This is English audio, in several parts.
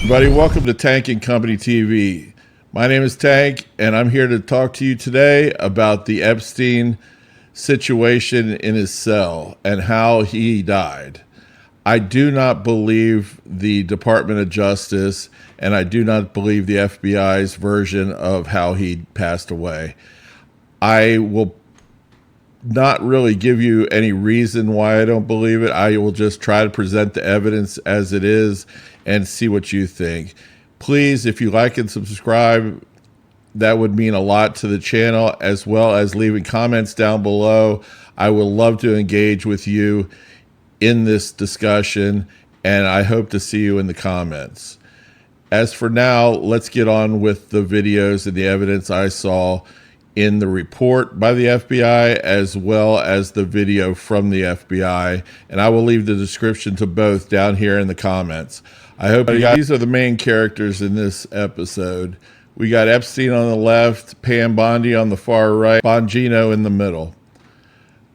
Everybody, welcome to Tank and Company TV. My name is Tank, and I'm here to talk to you today about the Epstein situation in his cell and how he died. I do not believe the Department of Justice, and I do not believe the FBI's version of how he passed away. I will not really give you any reason why I don't believe it. I will just try to present the evidence as it is and see what you think. Please, if you like and subscribe, that would mean a lot to the channel, as well as leaving comments down below. I would love to engage with you in this discussion, and I hope to see you in the comments. As for now, let's get on with the videos and the evidence I saw in the report by the FBI, as well as the video from the FBI, and I will leave the description to both down here in the comments. I hope these are the main characters in this episode. We got Epstein on the left, Pam Bondi on the far right, Bonjino in the middle.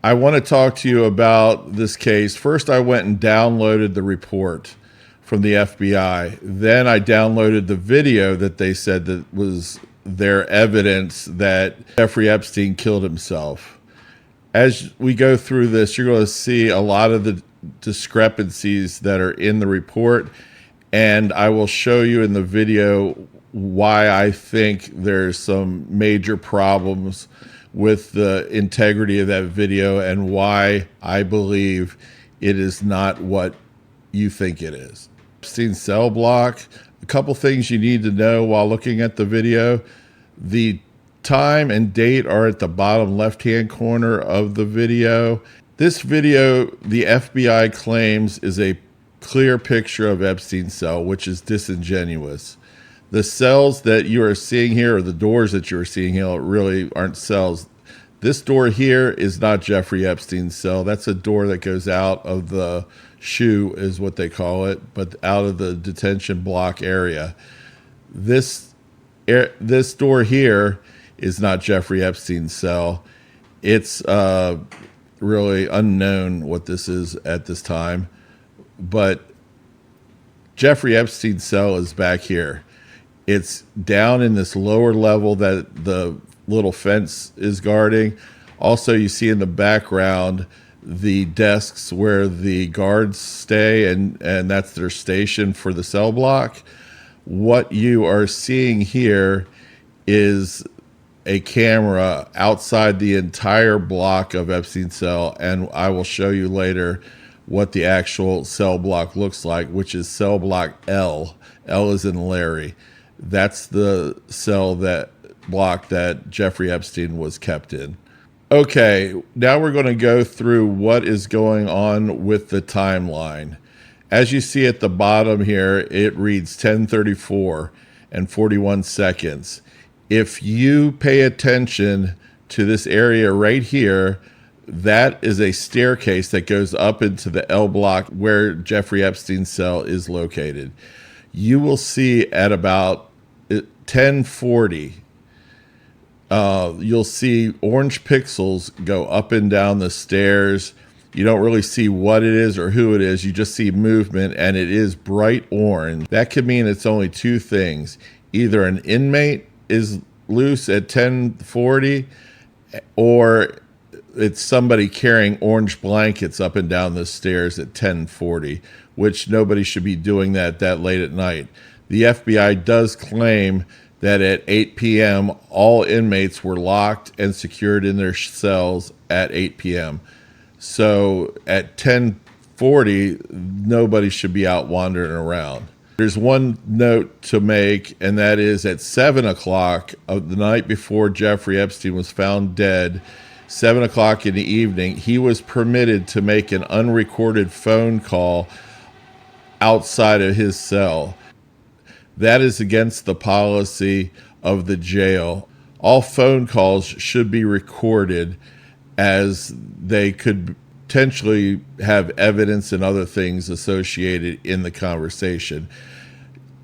I want to talk to you about this case. First, I went and downloaded the report from the FBI. Then I downloaded the video that they said that was their evidence that Jeffrey Epstein killed himself. As we go through this, you're going to see a lot of the discrepancies that are in the report, and I will show you in the video why I think there's some major problems with the integrity of that video and why I believe it is not what you think it is. Epstein cell block. A couple things you need to know while looking at the video. The time and date are at the bottom left-hand corner of the video. This video, the FBI claims, is a clear picture of Epstein's cell, which is disingenuous. The cells that you are seeing here, or the doors that you're seeing here, really aren't cells. This door here is not Jeffrey Epstein's cell. That's a door that goes out of the shoe, is what they call it, but out of the detention block area. This door here is not Jeffrey Epstein's cell. It's really unknown what this is at this time, but Jeffrey Epstein's cell is back here. It's down in this lower level that the little fence is guarding. Also, you see in the background the desks where the guards stay, and that's their station for the cell block. What you are seeing here is a camera outside the entire block of Epstein's cell, and I will show you later what the actual cell block looks like, which is cell block L. L is in Larry. That's the cell block that Jeffrey Epstein was kept in. Okay, now we're going to go through what is going on with the timeline. As you see at the bottom here, it reads 10:34 and 41 seconds. If you pay attention to this area right here, that is a staircase that goes up into the L block where Jeffrey Epstein's cell is located. You will see at about 10:40, you'll see orange pixels go up and down the stairs. You don't really see what it is or who it is. You just see movement, and it is bright orange. That could mean it's only two things. Either an inmate is loose at 10:40, or it's somebody carrying orange blankets up and down the stairs at 10:40, which nobody should be doing that late at night. The FBI does claim that at 8 p.m., all inmates were locked and secured in their cells at 8 p.m. So at 10:40, nobody should be out wandering around. There's one note to make, and that is at 7 o'clock of the night before Jeffrey Epstein was found dead, 7 o'clock in the evening, he was permitted to make an unrecorded phone call outside of his cell. That is against the policy of the jail. All phone calls should be recorded, as they could potentially have evidence and other things associated in the conversation.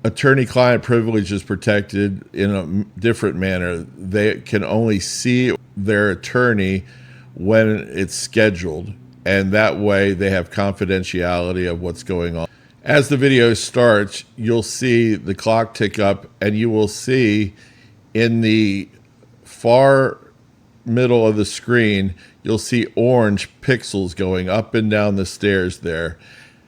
Attorney-client privilege is protected in a different manner. They can only see their attorney when it's scheduled, and that way they have confidentiality of what's going on. As the video starts, you'll see the clock tick up, and you will see in the far middle of the screen, you'll see orange pixels going up and down the stairs there.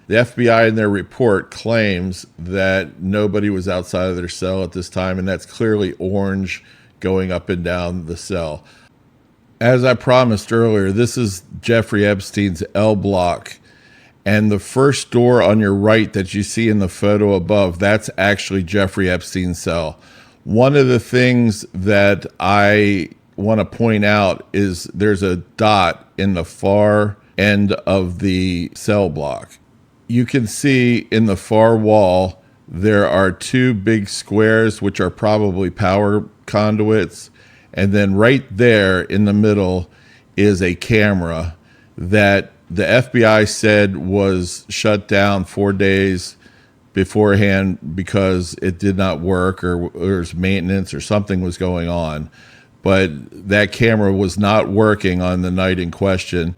The FBI in their report claims that nobody was outside of their cell at this time, and that's clearly orange going up and down the cell. As I promised earlier, this is Jeffrey Epstein's L block. And the first door on your right that you see in the photo above, that's actually Jeffrey Epstein's cell. One of the things that I want to point out is there's a dot in the far end of the cell block. You can see in the far wall, there are two big squares, which are probably power conduits. And then right there in the middle is a camera that the FBI said was shut down 4 days beforehand because it did not work, or there was maintenance or something was going on. But that camera was not working on the night in question.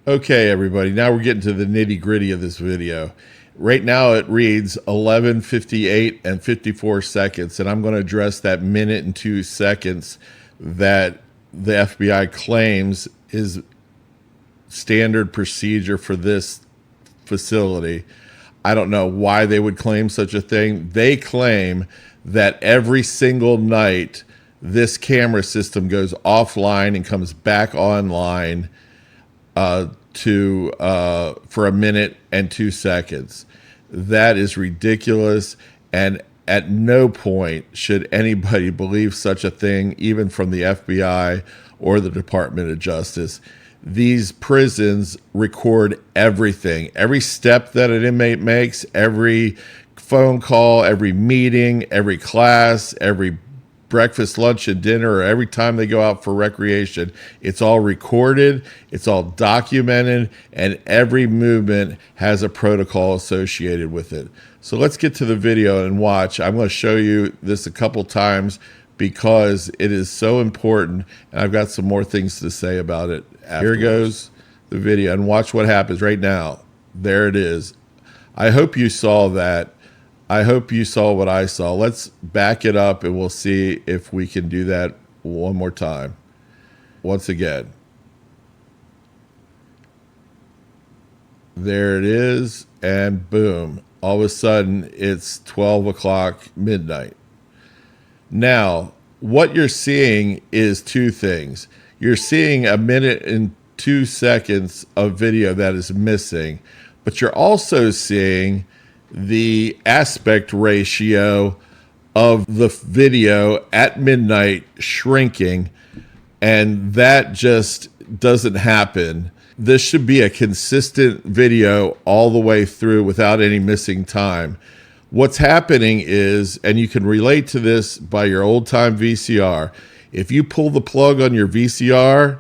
Okay, everybody, now we're getting to the nitty gritty of this video. Right now it reads 11:58 and 54 seconds, and I'm going to address that minute and 2 seconds that the FBI claims is standard procedure for this facility. I don't know why they would claim such a thing. They claim that every single night this camera system goes offline and comes back online for a minute and 2 seconds. That is ridiculous, and at no point should anybody believe such a thing, even from the FBI or the Department of Justice. These prisons record everything, every step that an inmate makes, every phone call, every meeting, every class, every breakfast, lunch, and dinner, or every time they go out for recreation. It's all recorded, it's all documented, and every movement has a protocol associated with it. So let's get to the video and watch. I'm going to show you this a couple times because it is so important, and I've got some more things to say about it afterwards. Here goes the video, and watch what happens right now. There it is. I hope you saw that. I hope you saw what I saw. Let's back it up, and we'll see if we can do that one more time. Once again. There it is, and boom. All of a sudden, it's 12 o'clock midnight. Now, what you're seeing is two things. You're seeing a minute and 2 seconds of video that is missing, but you're also seeing the aspect ratio of the video at midnight shrinking, and that just doesn't happen. This should be a consistent video all the way through without any missing time. What's happening is, and you can relate to this by your old-time VCR, if you pull the plug on your VCR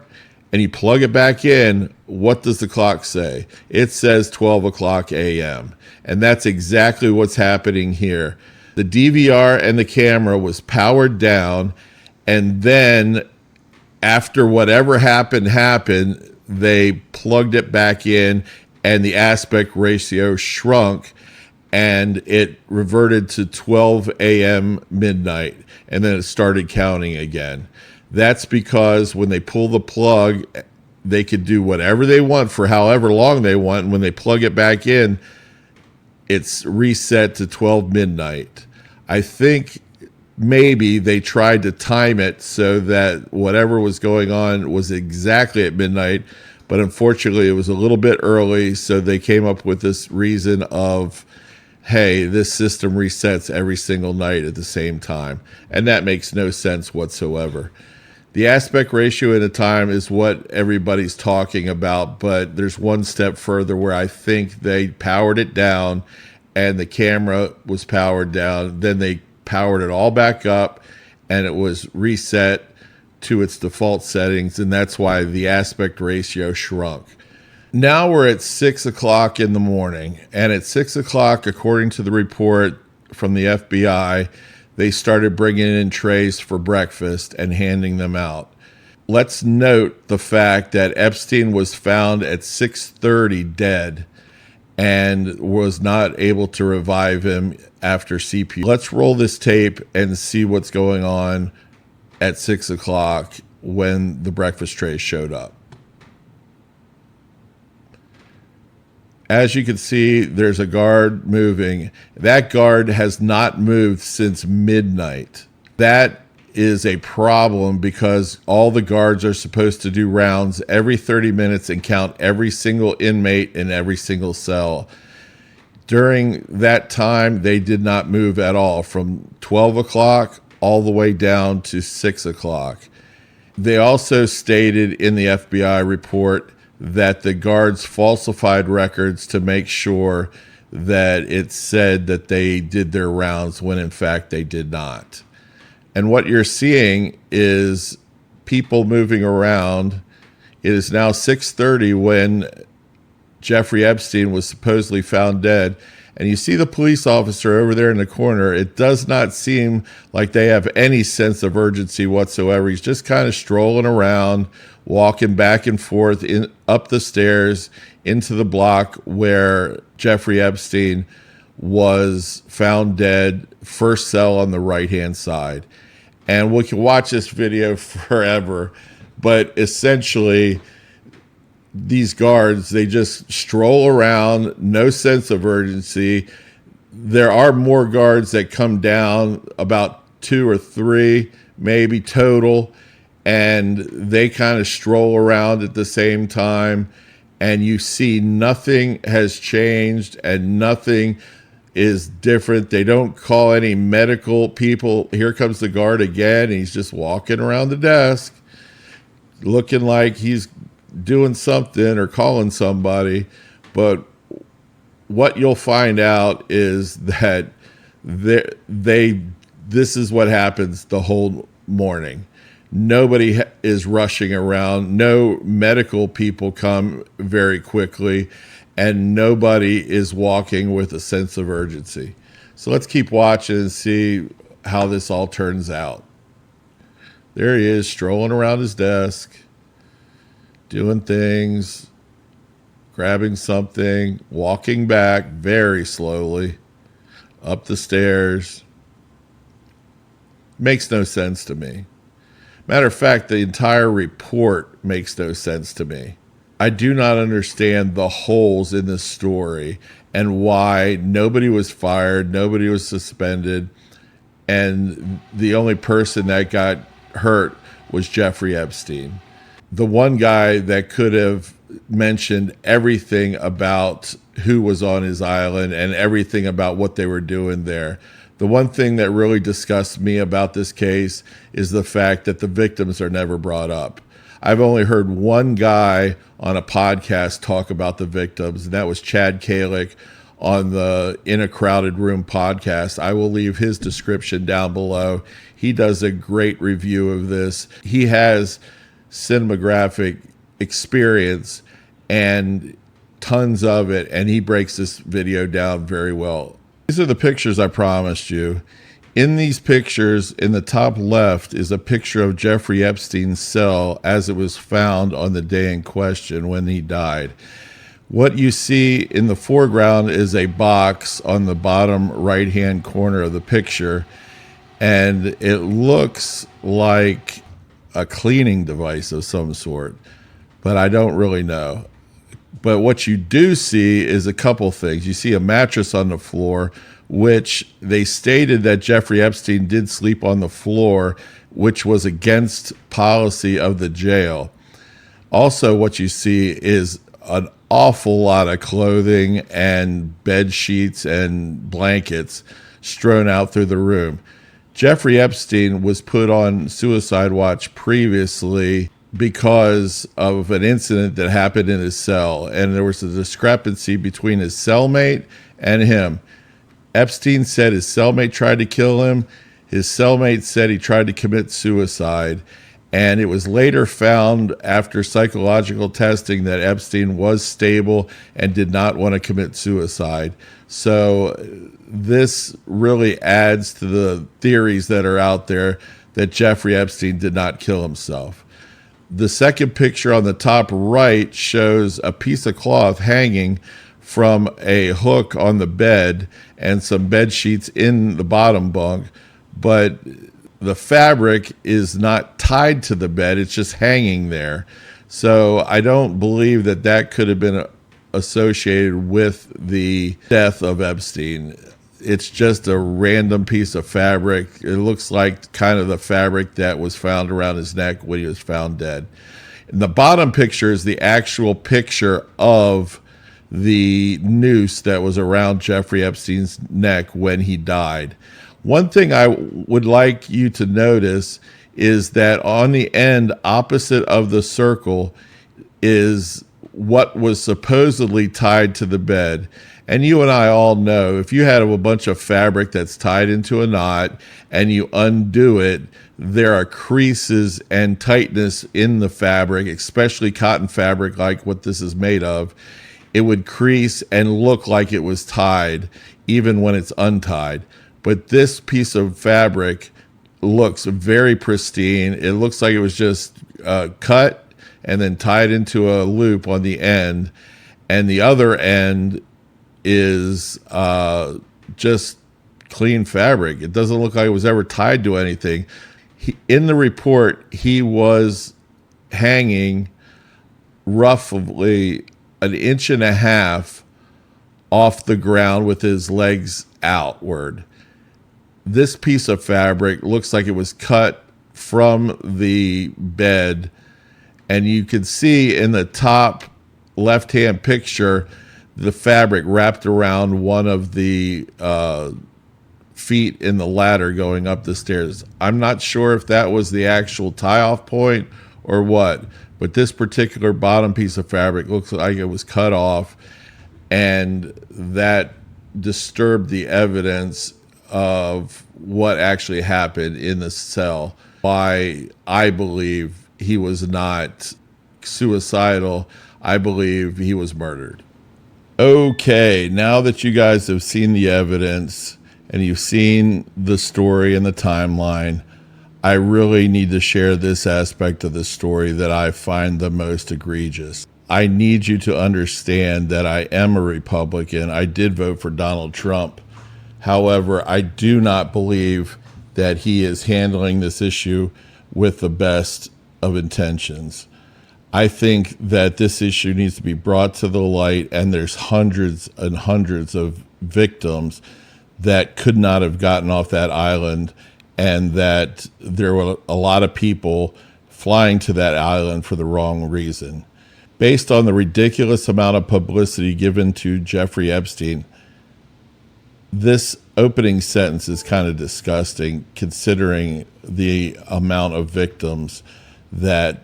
and you plug it back in, what does the clock say? It says 12 o'clock a.m. And that's exactly what's happening here. The DVR and the camera was powered down, and then after whatever happened, they plugged it back in, and the aspect ratio shrunk, and it reverted to 12 a.m. midnight, and then it started counting again. That's because when they pull the plug, they can do whatever they want for however long they want, and when they plug it back in, it's reset to 12 midnight. I think maybe they tried to time it so that whatever was going on was exactly at midnight, but unfortunately it was a little bit early, so they came up with this reason of, hey, this system resets every single night at the same time, and that makes no sense whatsoever. The aspect ratio at a time is what everybody's talking about, but there's one step further where I think they powered it down and the camera was powered down. Then they powered it all back up and it was reset to its default settings, and that's why the aspect ratio shrunk. Now we're at 6 o'clock in the morning, and at 6 o'clock, according to the report from the FBI, they started bringing in trays for breakfast and handing them out. Let's note the fact that Epstein was found at 6:30 dead, and was not able to revive him after CPR. Let's roll this tape and see what's going on at 6 o'clock when the breakfast tray showed up. As you can see, there's a guard moving. That guard has not moved since midnight. That is a problem because all the guards are supposed to do rounds every 30 minutes and count every single inmate in every single cell. During that time, they did not move at all from 12 o'clock all the way down to 6 o'clock. They also stated in the FBI report that the guards falsified records to make sure that it said that they did their rounds when in fact they did not. And what you're seeing is people moving around. It is now 6:30 when Jeffrey Epstein was supposedly found dead. And you see the police officer over there in the corner. It does not seem like they have any sense of urgency whatsoever. He's just kind of strolling around, walking back and forth up the stairs into the block where Jeffrey Epstein was found dead, first cell on the right-hand side. And we can watch this video forever, but essentially these guards, they just stroll around, no sense of urgency. There are more guards that come down, about 2 or 3 maybe total, and they kind of stroll around at the same time, and you see nothing has changed and nothing is different. They don't call any medical people. Here comes the guard again. He's just walking around the desk looking like he's doing something or calling somebody. But what you'll find out is that this is what happens the whole morning. Nobody is rushing around. No medical people come very quickly, and nobody is walking with a sense of urgency. So let's keep watching and see how this all turns out. There he is, strolling around his desk, doing things, grabbing something, walking back very slowly up the stairs. Makes no sense to me. Matter of fact, the entire report makes no sense to me. I do not understand the holes in this story and why nobody was fired, nobody was suspended, and the only person that got hurt was Jeffrey Epstein. The one guy that could have mentioned everything about who was on his island and everything about what they were doing there. The one thing that really disgusts me about this case is the fact that the victims are never brought up. I've only heard one guy on a podcast talk about the victims, and that was Chad Calik on the In a Crowded Room podcast. I will leave his description down below. He does a great review of this. He has cinematographic experience and tons of it, and he breaks this video down very well. These are the pictures I promised you. In these pictures, in the top left is a picture of Jeffrey Epstein's cell as it was found on the day in question when he died. What you see in the foreground is a box on the bottom right-hand corner of the picture, and it looks like a cleaning device of some sort, but I don't really know. But what you do see is a couple things. You see a mattress on the floor, which they stated that Jeffrey Epstein did sleep on the floor, which was against policy of the jail. Also, what you see is an awful lot of clothing and bed sheets and blankets strewn out through the room. Jeffrey Epstein was put on suicide watch previously because of an incident that happened in his cell, and there was a discrepancy between his cellmate and him. Epstein said his cellmate tried to kill him. His cellmate said he tried to commit suicide, and it was later found after psychological testing that Epstein was stable and did not want to commit suicide. So this really adds to the theories that are out there that Jeffrey Epstein did not kill himself. The second picture on the top right shows a piece of cloth hanging from a hook on the bed and some bed sheets in the bottom bunk, but the fabric is not tied to the bed. It's just hanging there. So I don't believe that that could have been associated with the death of Epstein. It's just a random piece of fabric. It looks like kind of the fabric that was found around his neck when he was found dead. And the bottom picture is the actual picture of the noose that was around Jeffrey Epstein's neck when he died. One thing I would like you to notice is that on the end opposite of the circle is what was supposedly tied to the bed. And you and I all know if you had a bunch of fabric that's tied into a knot and you undo it, there are creases and tightness in the fabric, especially cotton fabric like what this is made of. It would crease and look like it was tied even when it's untied. But this piece of fabric looks very pristine. It looks like it was just cut and then tied into a loop on the end. And the other end is just clean fabric. It doesn't look like it was ever tied to anything. In the report, he was hanging roughly 1.5 inches off the ground with his legs outward. This piece of fabric looks like it was cut from the bed, and you can see in the top left-hand picture the fabric wrapped around one of the feet in the ladder going up the stairs. I'm not sure if that was the actual tie-off point or what, but this particular bottom piece of fabric looks like it was cut off, and that disturbed the evidence of what actually happened in the cell. Why I believe he was not suicidal. I believe he was murdered. Okay, now that you guys have seen the evidence and you've seen the story and the timeline, I really need to share this aspect of the story that I find the most egregious. I need you to understand that I am a Republican. I did vote for Donald Trump. However, I do not believe that he is handling this issue with the best of intentions. I think that this issue needs to be brought to the light, and there's hundreds and hundreds of victims that could not have gotten off that island, and that there were a lot of people flying to that island for the wrong reason. Based on the ridiculous amount of publicity given to Jeffrey Epstein, this opening sentence is kind of disgusting considering the amount of victims that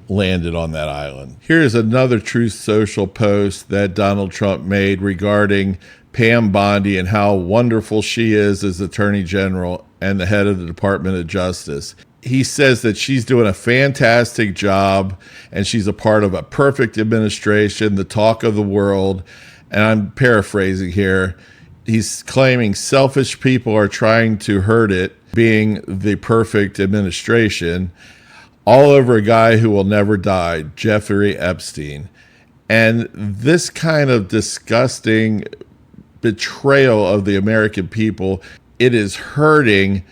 landed on that island. Here's another Truth Social post that Donald Trump made regarding Pam Bondi and how wonderful she is as Attorney General and the head of the Department of Justice. He says that she's doing a fantastic job and she's a part of a perfect administration, the talk of the world. And I'm paraphrasing here. He's claiming selfish people are trying to hurt it, being the perfect administration, all over a guy who will never die, Jeffrey Epstein. And this kind of disgusting betrayal of the American people, it is hurting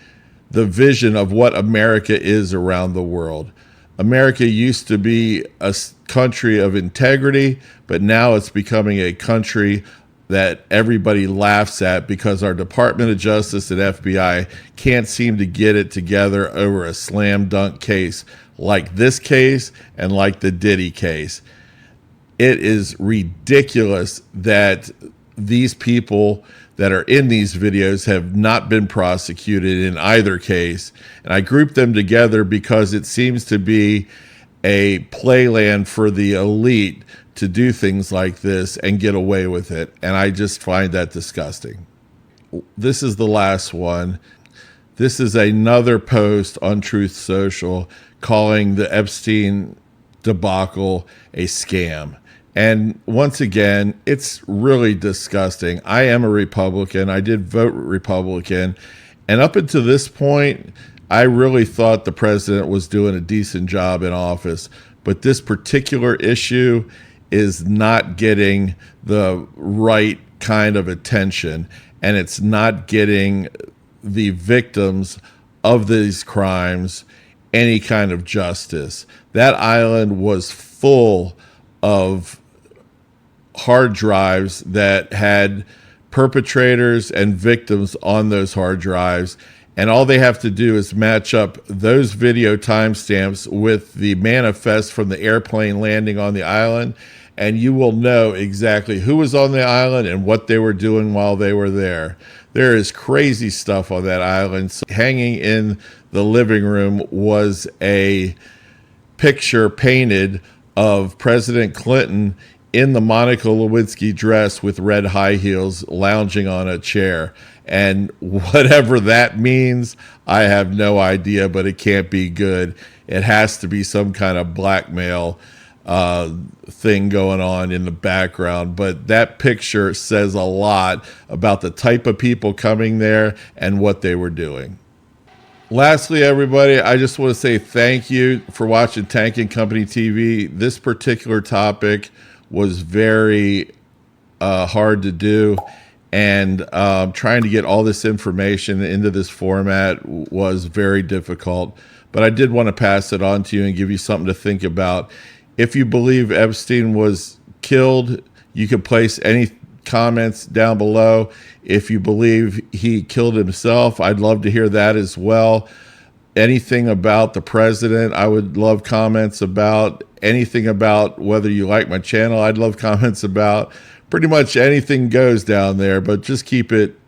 the vision of what America is around the world. America used to be a country of integrity, but now it's becoming a country that everybody laughs at because our Department of Justice and FBI can't seem to get it together over a slam dunk case like this case and like the Diddy case. It is ridiculous that these people that are in these videos have not been prosecuted in either case. And I group them together because it seems to be a playland for the elite to do things like this and get away with it. And I just find that disgusting. This is the last one. This is another post on Truth Social calling the Epstein debacle a scam. And once again, it's really disgusting. I am a Republican. I did vote Republican. And up until this point, I really thought the president was doing a decent job in office. But this particular issue is not getting the right kind of attention, and it's not getting the victims of these crimes any kind of justice. That island was full of hard drives that had perpetrators and victims on those hard drives, and all they have to do is match up those video timestamps with the manifest from the airplane landing on the island, and you will know exactly who was on the island and what they were doing while they were there. There is crazy stuff on that island. So hanging in the living room was a picture painted of President Clinton in the Monica Lewinsky dress with red high heels lounging on a chair. And whatever that means, I have no idea, but it can't be good. It has to be some kind of blackmail thing going on in the background. But that picture says a lot about the type of people coming there and what they were doing. Lastly, everybody, I just want to say thank you for watching Tank and Company TV. This particular topic was very hard to do, and trying to get all this information into this format was very difficult. But I did want to pass it on to you and give you something to think about. If you believe Epstein was killed, you can place any comments down below. If you believe he killed himself, I'd love to hear that as well. Anything about the president, I would love comments about. Anything about whether you like my channel, I'd love comments about. Pretty much anything goes down there, but just keep it,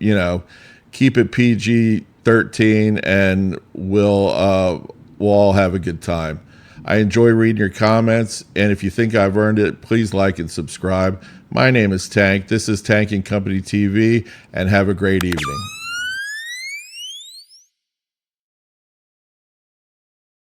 keep it PG-13, and we'll all have a good time. I enjoy reading your comments, and if you think I've earned it, please like and subscribe. My name is Tank. This is Tank and Company TV, and have a great evening.